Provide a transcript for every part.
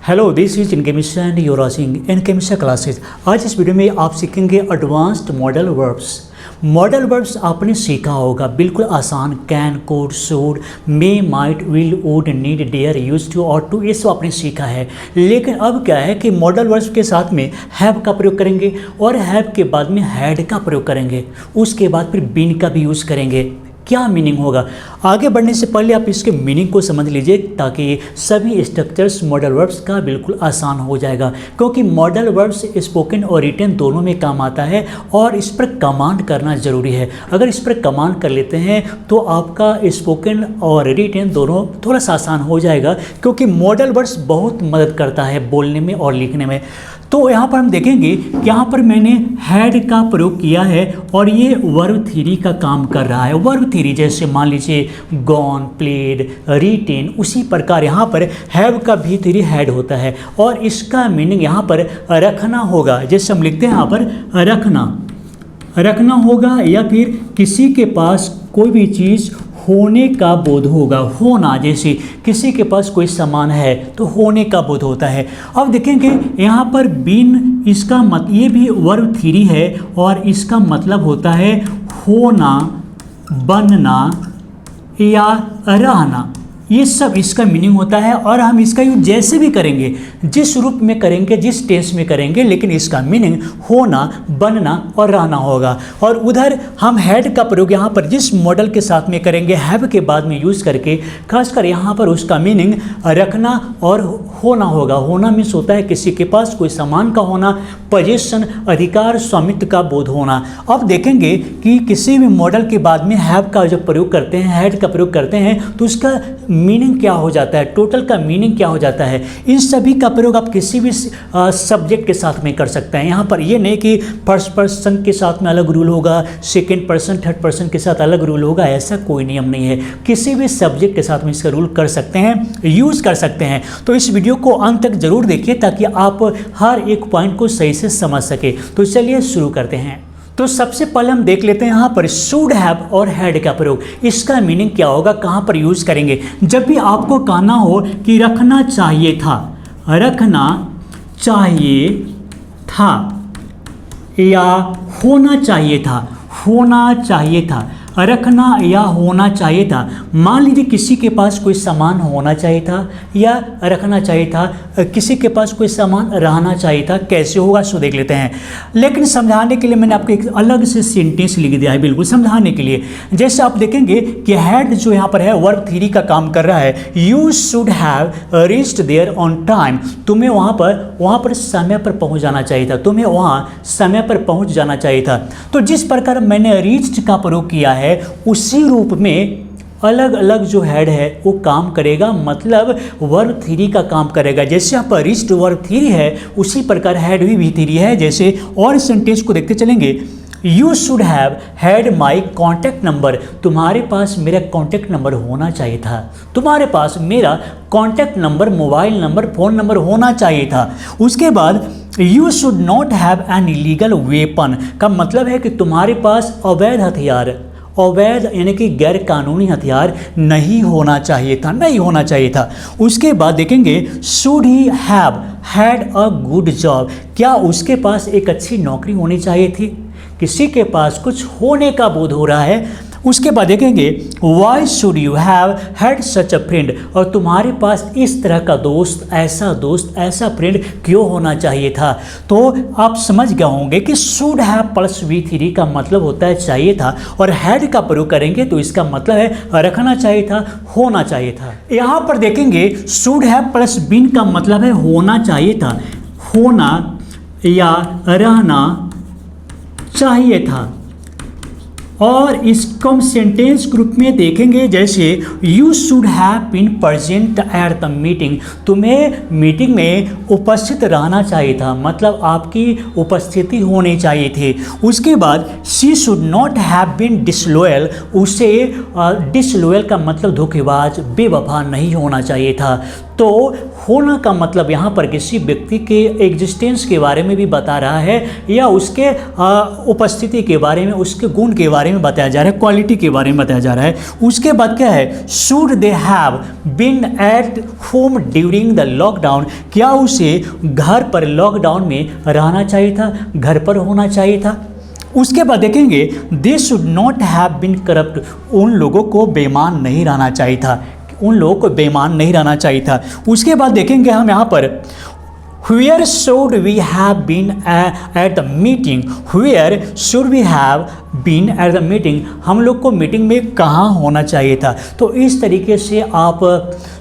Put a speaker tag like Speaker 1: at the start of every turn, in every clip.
Speaker 1: Hello, this is Inkemisha and you are watching Inkemisha classes. आज इस video में आप सीखेंगे advanced modal verbs. Modal verbs आपने सीखा होगा, बिल्कुल आसान। Can, could, should, may, might, will, would, need, dare, used to और टू, ये सब आपने सीखा है। लेकिन अब क्या है कि मॉडल वर्ब्स के साथ में हैव का प्रयोग करेंगे और हैव के बाद में हैड का प्रयोग करेंगे, उसके बाद फिर बीन का भी यूज़ करेंगे। क्या मीनिंग होगा? आगे बढ़ने से पहले आप इसके मीनिंग को समझ लीजिए ताकि सभी स्ट्रक्चर्स मॉडल वर्ब्स का बिल्कुल आसान हो जाएगा, क्योंकि मॉडल वर्ब्स स्पोकन और रिटन दोनों में काम आता है और इस पर कमांड करना ज़रूरी है। अगर इस पर कमांड कर लेते हैं तो आपका स्पोकन और रिटन दोनों थोड़ा सा आसान हो जाएगा, क्योंकि मॉडल वर्ब्स बहुत मदद करता है बोलने में और लिखने में। तो यहाँ पर हम देखेंगे कि यहाँ पर मैंने हैड का प्रयोग किया है और ये वर्ब थ्री का काम कर रहा है। वर्ब थ्री जैसे मान लीजिए गॉन, प्लेड, रिटेन, उसी प्रकार यहाँ पर हैव का भी थ्री हैड होता है और इसका मीनिंग यहाँ पर रखना होगा। जैसे हम लिखते हैं यहाँ पर रखना होगा, या फिर किसी के पास कोई भी चीज़ होने का बोध होगा। होना, जैसे किसी के पास कोई सामान है तो होने का बोध होता है। अब देखेंगे यहाँ पर बीन, इसका ये भी वर्ब थ्री है और इसका मतलब होता है होना, बनना या रहना। ये सब इसका मीनिंग होता है और हम इसका यूज जैसे भी करेंगे, जिस रूप में करेंगे, जिस टेंस में करेंगे, लेकिन इसका मीनिंग होना, बनना और रहना होगा। और उधर हम हैड का प्रयोग यहाँ पर जिस मॉडल के साथ में करेंगे हैव के बाद में यूज़ करके, खासकर यहाँ पर उसका मीनिंग रखना और होना होगा। होना मीन्स होता है किसी के पास कोई सामान का होना, पोजीशन, अधिकार, स्वामित्व का बोध होना। अब देखेंगे कि किसी भी मॉडल के बाद में हैव का जब प्रयोग करते हैं, हैड का प्रयोग करते हैं, तो उसका मीनिंग क्या हो जाता है, टोटल का मीनिंग क्या हो जाता है। इन सभी का प्रयोग आप किसी भी सब्जेक्ट के साथ में कर सकते हैं। यहाँ पर ये नहीं कि फर्स्ट पर्सन के साथ में अलग रूल होगा, सेकंड पर्सन, थर्ड पर्सन के साथ अलग रूल होगा, ऐसा कोई नियम नहीं है। किसी भी सब्जेक्ट के साथ में इसका रूल कर सकते हैं, यूज़ कर सकते हैं। तो इस वीडियो को अंत तक जरूर देखिए ताकि आप हर एक पॉइंट को सही से समझ सके। तो चलिए शुरू करते हैं। तो सबसे पहले हम देख लेते हैं यहाँ पर शुड हैव और हैड का प्रयोग। इसका मीनिंग क्या होगा, कहाँ पर यूज़ करेंगे। जब भी आपको कहना हो कि रखना चाहिए था, रखना चाहिए था, या होना चाहिए था, होना चाहिए था, रखना या होना चाहिए था। मान लीजिए किसी के पास कोई सामान होना चाहिए था या रखना चाहिए था, किसी के पास कोई सामान रहना चाहिए था। कैसे होगा सो देख लेते हैं। लेकिन समझाने के लिए मैंने आपको एक अलग से सेंटेंस लिख दिया है, बिल्कुल समझाने के लिए। जैसे आप देखेंगे कि हैड जो यहाँ पर है वर्ब थ्री का काम कर रहा है। You should have reached there on time. तुम्हें वहाँ पर समय पर पहुँच जाना चाहिए था, तुम्हें वहाँ समय पर पहुँच जाना चाहिए था। तो जिस प्रकार मैंने रीच्ड का प्रयोग किया है, उसी रूप में अलग अलग जो हेड है वो काम करेगा, मतलब वर्ब थ्री का काम करेगा। जैसे यहाँ पर रीच्ड वर्ब थ्री है, उसी प्रकार हैड भी थ्री है। जैसे और सेंटेंस को देखते चलेंगे। You should have had my contact number. तुम्हारे पास मेरा कॉन्टैक्ट नंबर होना चाहिए था, तुम्हारे पास मेरा contact number, mobile number, phone number होना चाहिए था। उसके बाद you should not have an illegal weapon का मतलब है कि तुम्हारे पास अवैध हथियार, अवैध यानी कि गैर कानूनी हथियार नहीं होना चाहिए था, नहीं होना चाहिए था। उसके बाद देखेंगे should he have had a good job. क्या उसके पास एक अच्छी नौकरी होनी चाहिए थी। किसी के पास कुछ होने का बोध हो रहा है। उसके बाद देखेंगे why should you have had such a friend. और तुम्हारे पास इस तरह का दोस्त, ऐसा फ्रेंड क्यों होना चाहिए था। तो आप समझ गए होंगे कि should have plus we three का मतलब होता है चाहिए था, और हैड का प्रयोग करेंगे तो इसका मतलब है रखना चाहिए था, होना चाहिए था। यहाँ पर देखेंगे शुड हैव प्लस बीन का मतलब है होना चाहिए था, होना या रहना चाहिए था। और इसको हम सेंटेंस ग्रुप में देखेंगे। जैसे you should have been present at the meeting. तुम्हें मीटिंग में उपस्थित रहना चाहिए था, मतलब आपकी उपस्थिति होनी चाहिए थी। उसके बाद she should not have been disloyal. उसे डिसलॉयल का मतलब धोखेबाज, बेवफा नहीं होना चाहिए था। तो होना का मतलब यहाँ पर किसी व्यक्ति के एग्जिस्टेंस के बारे में भी बता रहा है या उसके उपस्थिति के बारे में, उसके गुण के बारे में बताया जा रहा है, क्वालिटी के बारे में बताया जा रहा है। उसके बाद क्या है, should they have been at home during the lockdown, क्या उसे घर पर लॉकडाउन में रहना चाहिए था, घर पर होना चाहिए था। उसके बाद देखेंगे they should not have been corrupt, उन लोगों को बेईमान नहीं रहना चाहिए था, उन लोगों को बेईमान नहीं रहना चाहिए था। उसके बाद देखेंगे हम यहाँ पर Where should we have been at the meeting? Where should we have been at the meeting? हम लोग को मीटिंग में कहाँ होना चाहिए था। तो इस तरीके से आप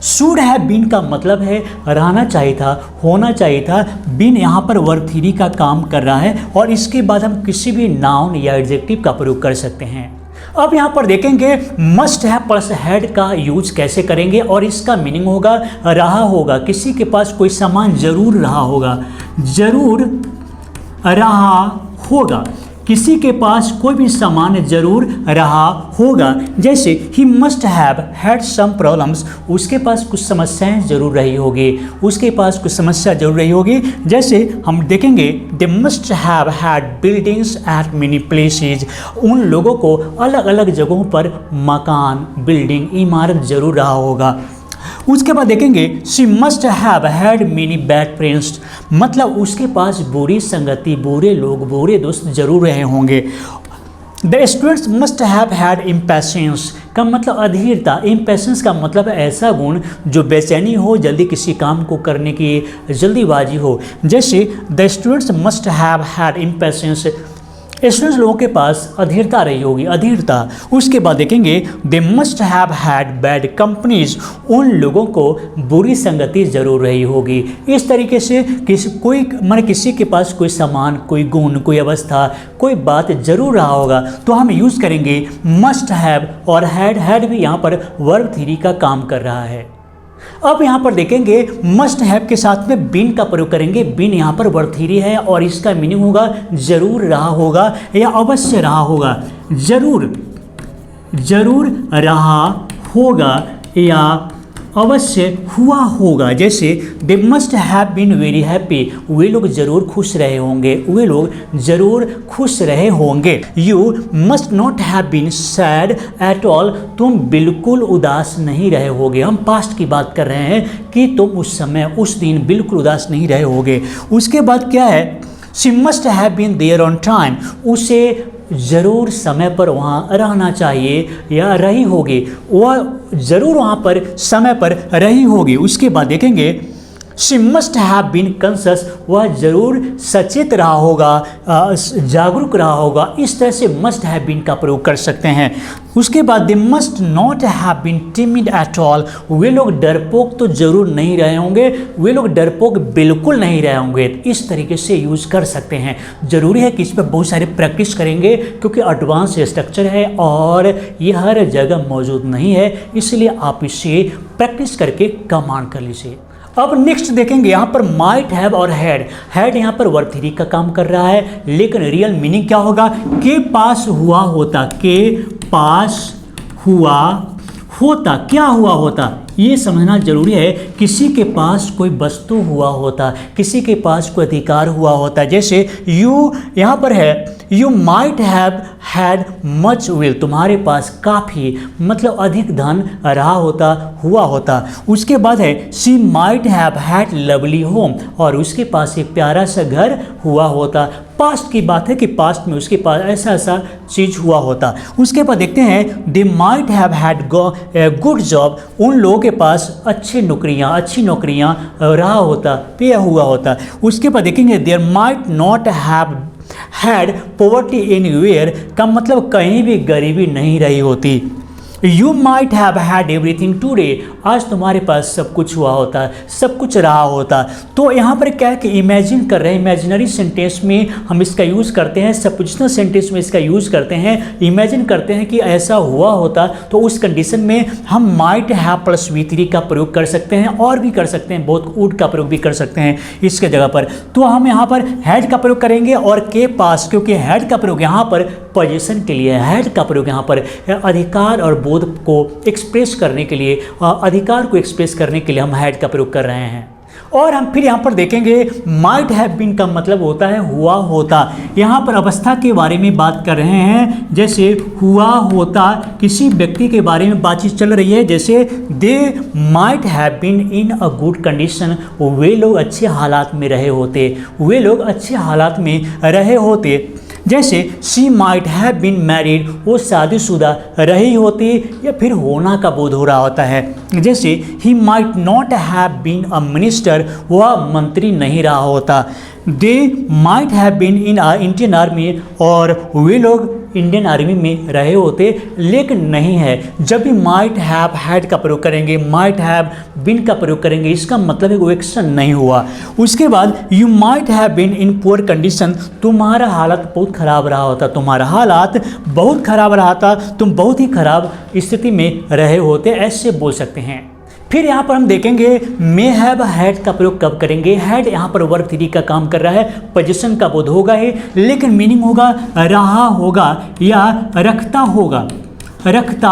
Speaker 1: should have been का मतलब है रहना चाहिए था, होना चाहिए था। been यहाँ पर वर्ब थ्री का काम कर रहा है और इसके बाद हम किसी भी नाउन या एडजेक्टिव का प्रयोग कर सकते हैं। अब यहाँ पर देखेंगे मस्ट हैव प्लस हैड का यूज कैसे करेंगे और इसका मीनिंग होगा रहा होगा, किसी के पास कोई सामान जरूर रहा होगा, जरूर रहा होगा, किसी के पास कोई भी सामान जरूर रहा होगा। जैसे he must have had some problems, उसके पास कुछ समस्याएं जरूर रही होगी, उसके पास कुछ समस्या जरूर रही होगी। जैसे हम देखेंगे दे must have had buildings eight many places, उन लोगों को अलग अलग जगहों पर मकान, बिल्डिंग, इमारत जरूर रहा होगा। उसके बाद देखेंगे she must have had many bad friends, मतलब उसके पास बुरी संगति, बुरे लोग, बुरे दोस्त जरूर रहे होंगे। The students must have had impatience का मतलब अधीरता, इम्पेशेंस का मतलब ऐसा गुण जो बेचैनी हो, जल्दी किसी काम को करने की जल्दीबाजी हो। जैसे the students must have had impatience, students लोगों के पास अधीरता रही होगी, अधीरता। उसके बाद देखेंगे दे must have had bad companies, उन लोगों को बुरी संगति जरूर रही होगी। इस तरीके से किसी के पास कोई सामान, कोई गुण, कोई अवस्था, कोई बात जरूर रहा होगा तो हम यूज़ करेंगे मस्ट हैव और हैड भी यहाँ पर वर्ब थ्री का काम कर रहा है। अब यहाँ पर देखेंगे मस्ट हैव के साथ में बीन का प्रयोग करेंगे। बीन यहाँ पर वर्ब थ्री है और इसका मीनिंग होगा जरूर रहा होगा या अवश्य रहा होगा, जरूर रहा होगा या अवश्य हुआ होगा। जैसे they must have been very happy, वे लोग जरूर खुश रहे होंगे, वे लोग जरूर खुश रहे होंगे। You must not have been sad at all, तुम बिल्कुल उदास नहीं रहे होगे। हम पास्ट की बात कर रहे हैं कि तुम उस समय, उस दिन बिल्कुल उदास नहीं रहे होगे। उसके बाद क्या है, she must have been there on time, उसे ज़रूर समय पर वहाँ रहना चाहिए या रही होगी, वह ज़रूर वहाँ पर समय पर रही होगी। उसके बाद देखेंगे she must have been conscious, वह जरूर सचेत रहा होगा, जागरूक रहा होगा। इस तरह से मस्ट हैव बीन का प्रयोग कर सकते हैं। उसके बाद they must not have been timid at all, वे लोग डरपोक तो जरूर नहीं रहे होंगे, वे लोग डरपोक बिल्कुल नहीं रहे होंगे। इस तरीके से यूज़ कर सकते हैं। ज़रूरी है कि इस पर बहुत सारे प्रैक्टिस करेंगे क्योंकि एडवांस स्ट्रक्चर है और ये हर जगह मौजूद नहीं है, इसलिए आप इसे प्रैक्टिस करके कमांड कर लीजिए। अब नेक्स्ट देखेंगे यहाँ पर माइट हैव और हैड यहाँ पर वर्ब थ्री का काम कर रहा है, लेकिन रियल मीनिंग क्या होगा, के पास हुआ होता, के पास हुआ होता, क्या हुआ होता, ये समझना जरूरी है। किसी के पास कोई वस्तु हुआ होता, किसी के पास कोई अधिकार हुआ होता। जैसे यू यहाँ पर है, you might have had much wealth, तुम्हारे पास काफ़ी मतलब अधिक धन रहा होता, हुआ होता। उसके बाद है she might have had lovely home, और उसके पास एक प्यारा सा घर हुआ होता। पास्ट की बात है कि पास्ट में उसके पास ऐसा ऐसा चीज़ हुआ होता। उसके बाद देखते हैं दे might have had good job, उन लोगों के पास अच्छी नौकरियां रहा होता, पे हुआ होता। उसके बाद देखेंगे there might not have had poverty anywhere, का मतलब कहीं भी गरीबी नहीं रही होती। You might have had everything today, आज तुम्हारे पास सब कुछ हुआ होता, सब कुछ रहा होता। तो यहाँ पर क्या है कि इमेजिन कर रहे हैं, इमेजिनरी सेंटेंस में हम इसका यूज़ करते हैं, सपोजिशनल सेंटेंस में इसका यूज़ करते हैं। इमेजिन करते हैं कि ऐसा हुआ होता, तो उस कंडीशन में हम might have plus we three का प्रयोग कर सकते हैं और भी कर सकते हैं, बहुत वुड का प्रयोग भी कर सकते हैं इसके जगह पर। तो हम यहाँ पर हैड का प्रयोग करेंगे और के पास, क्योंकि हैड का प्रयोग यहाँ पर पोजीशन के लिए हैड का प्रयोग यहाँ पर अधिकार और बोध को एक्सप्रेस करने के लिए, अधिकार को एक्सप्रेस करने के लिए हम हैड का प्रयोग कर रहे हैं। और हम फिर यहाँ पर देखेंगे माइट हैव बीन का मतलब होता है हुआ होता। यहाँ पर अवस्था के बारे में बात कर रहे हैं, जैसे हुआ होता, किसी व्यक्ति के बारे में बातचीत चल रही है, जैसे they might have been in a good condition, वे लोग अच्छे हालात में रहे होते, वे लोग अच्छे हालात में रहे होते। जैसे she might have been married, वो शादीशुदा रही होती या फिर होना का बोध हो रहा होता है। जैसे he might not have been a minister, वह मंत्री नहीं रहा होता। They might have been in a Indian army, और वे लोग इंडियन आर्मी में रहे होते लेकिन नहीं है। जब भी माइट हैव हैड का प्रयोग करेंगे, माइट हैव बीन का प्रयोग करेंगे, इसका मतलब है वो एक्शन नहीं हुआ। उसके बाद you might have been in poor condition, तुम्हारा हालत बहुत खराब रहा होता, तुम्हारा हालात बहुत खराब रहा था, तुम बहुत ही खराब स्थिति में रहे होते, ऐसे बोल सकते हैं। फिर यहाँ पर हम देखेंगे मे हैव हैड का प्रयोग कब करेंगे। हैड यहाँ पर वर्ब 3 का काम कर रहा है, पोजीशन का बोध होगा ही, लेकिन मीनिंग होगा रहा होगा या रखता होगा, रखता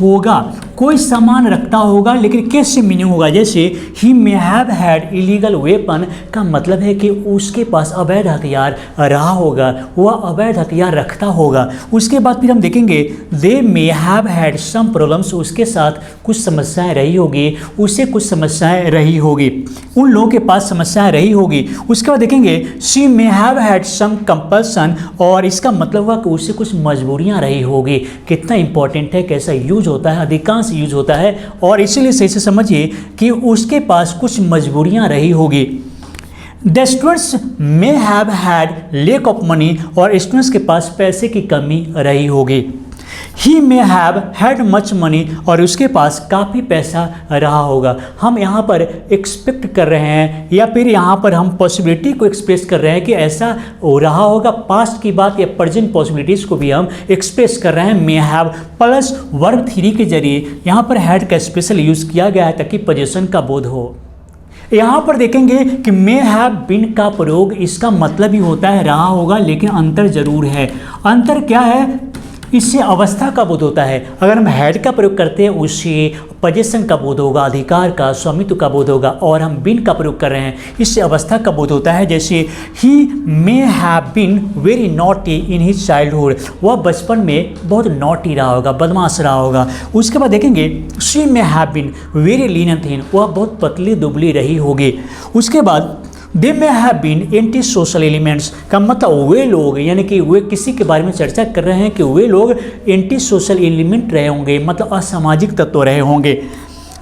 Speaker 1: होगा, कोई सामान रखता होगा, लेकिन कैसे मीनिंग होगा। जैसे he may have had illegal weapon का मतलब है कि उसके पास अवैध हथियार रहा होगा, वह अवैध हथियार रखता होगा। उसके बाद फिर हम देखेंगे they may have had some problems, उसके साथ कुछ समस्याएं रही होगी, उससे कुछ समस्याएं रही होगी, उन लोगों के पास समस्याएं रही होगी। उसके बाद देखेंगे she may have had some compulsion, और इसका मतलब हुआ कि उससे कुछ मजबूरियां रही होगी। कितना इंपॉर्टेंट है, कैसा यूज होता है, अधिकांश यूज होता है, और इसीलिए सही से समझिए कि उसके पास कुछ मजबूरियां रही होगी। The students may have had lack of money, और स्टूडेंट्स के पास पैसे की कमी रही होगी। He may have had much money, और उसके पास काफ़ी पैसा रहा होगा। हम यहाँ पर एक्सपेक्ट कर रहे हैं या फिर यहाँ पर हम पॉसिबिलिटी को एक्सप्रेस कर रहे हैं कि ऐसा रहा होगा। पास्ट की बात या प्रेजेंट पॉसिबिलिटीज़ को भी हम एक्सप्रेस कर रहे हैं मे हैव प्लस वर्ब 3 के जरिए यहाँ पर हैड का स्पेशल यूज़ किया गया है ताकि पोजीशन का बोध हो। यहाँ पर देखेंगे कि मे हैव बीन का प्रयोग, इसका मतलब ही होता है रहा होगा, लेकिन अंतर जरूर है। अंतर क्या है, इससे अवस्था का बोध होता है। अगर हम हैड का प्रयोग करते हैं उससे पोजीशन का बोध होगा, अधिकार का, स्वामित्व का बोध होगा, और हम बीन का प्रयोग कर रहे हैं इससे अवस्था का बोध होता है। जैसे he may have been very naughty in his childhood, वह बचपन में बहुत नॉटी रहा होगा, बदमाश रहा होगा। उसके बाद देखेंगे she may have been very lean and thin, वह बहुत पतली दुबली रही होगी। उसके बाद they may have been antisocial elements का मतलब वे लोग, यानी कि वे किसी के बारे में चर्चा कर रहे हैं कि वे लोग एंटी सोशल एलिमेंट रहे होंगे, मतलब असामाजिक तत्व रहे होंगे।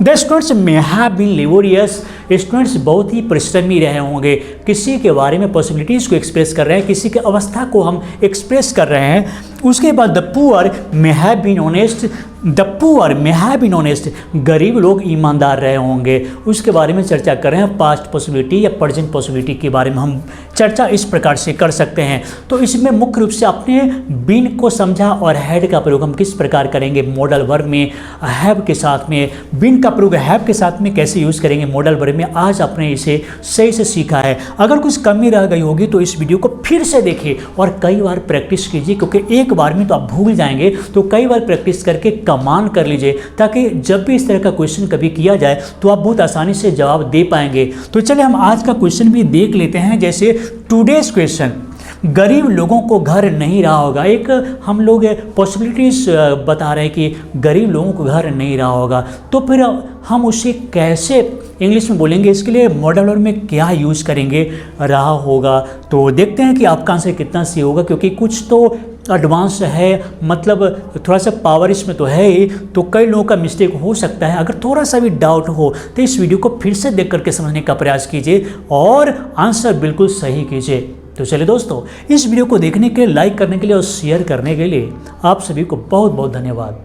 Speaker 1: The students may have been laborious, students बहुत ही परिश्रमी रहे होंगे। किसी के बारे में पॉसिबिलिटीज़ को एक्सप्रेस कर रहे हैं, किसी की अवस्था को हम एक्सप्रेस कर रहे हैं। उसके बाद the poor may have been honest, the poor may have been honest, गरीब लोग ईमानदार रहे होंगे, उसके बारे में चर्चा कर रहे हैं। पास्ट पॉसिबिलिटी या प्रेजेंट पॉसिबिलिटी के बारे में हम चर्चा इस प्रकार से कर सकते हैं। तो इसमें मुख्य रूप से आपने बीन को समझा और हैड का प्रयोग हम किस प्रकार करेंगे मॉडल वर्ब में, हैव के साथ में, बीन का प्रयोग हैव के साथ में कैसे यूज़ करेंगे मॉडल वर्ब में, आज आपने इसे सही से सीखा है। अगर कुछ कमी रह गई होगी तो इस वीडियो को फिर से देखिए और कई बार प्रैक्टिस कीजिए, क्योंकि एक बार में तो आप भूल जाएंगे, तो कई बार प्रैक्टिस करके कमांड कर लीजिए, ताकि जब भी इस तरह का क्वेश्चन कभी किया जाए तो आप बहुत आसानी से जवाब दे पाएंगे। तो चलिए हम आज का क्वेश्चन भी देख लेते हैं। जैसे टुडेज क्वेश्चन, गरीब लोगों को घर नहीं रहा होगा। एक हम लोग पॉसिबिलिटीज बता रहे हैं कि गरीब लोगों को घर नहीं रहा होगा, तो फिर हम उसे कैसे इंग्लिश में बोलेंगे, इसके लिए मॉडल वर्ब में क्या यूज़ करेंगे, रहा होगा। तो देखते हैं कि आपका आंसर कितना सही होगा, क्योंकि कुछ तो एडवांस है, मतलब थोड़ा सा पावर इसमें तो है ही, तो कई लोगों का मिस्टेक हो सकता है। अगर थोड़ा सा भी डाउट हो तो इस वीडियो को फिर से देख करके समझने का प्रयास कीजिए और आंसर बिल्कुल सही कीजिए। तो चलिए दोस्तों, इस वीडियो को देखने के लिए, लाइक करने के लिए और शेयर करने के लिए आप सभी को बहुत बहुत धन्यवाद।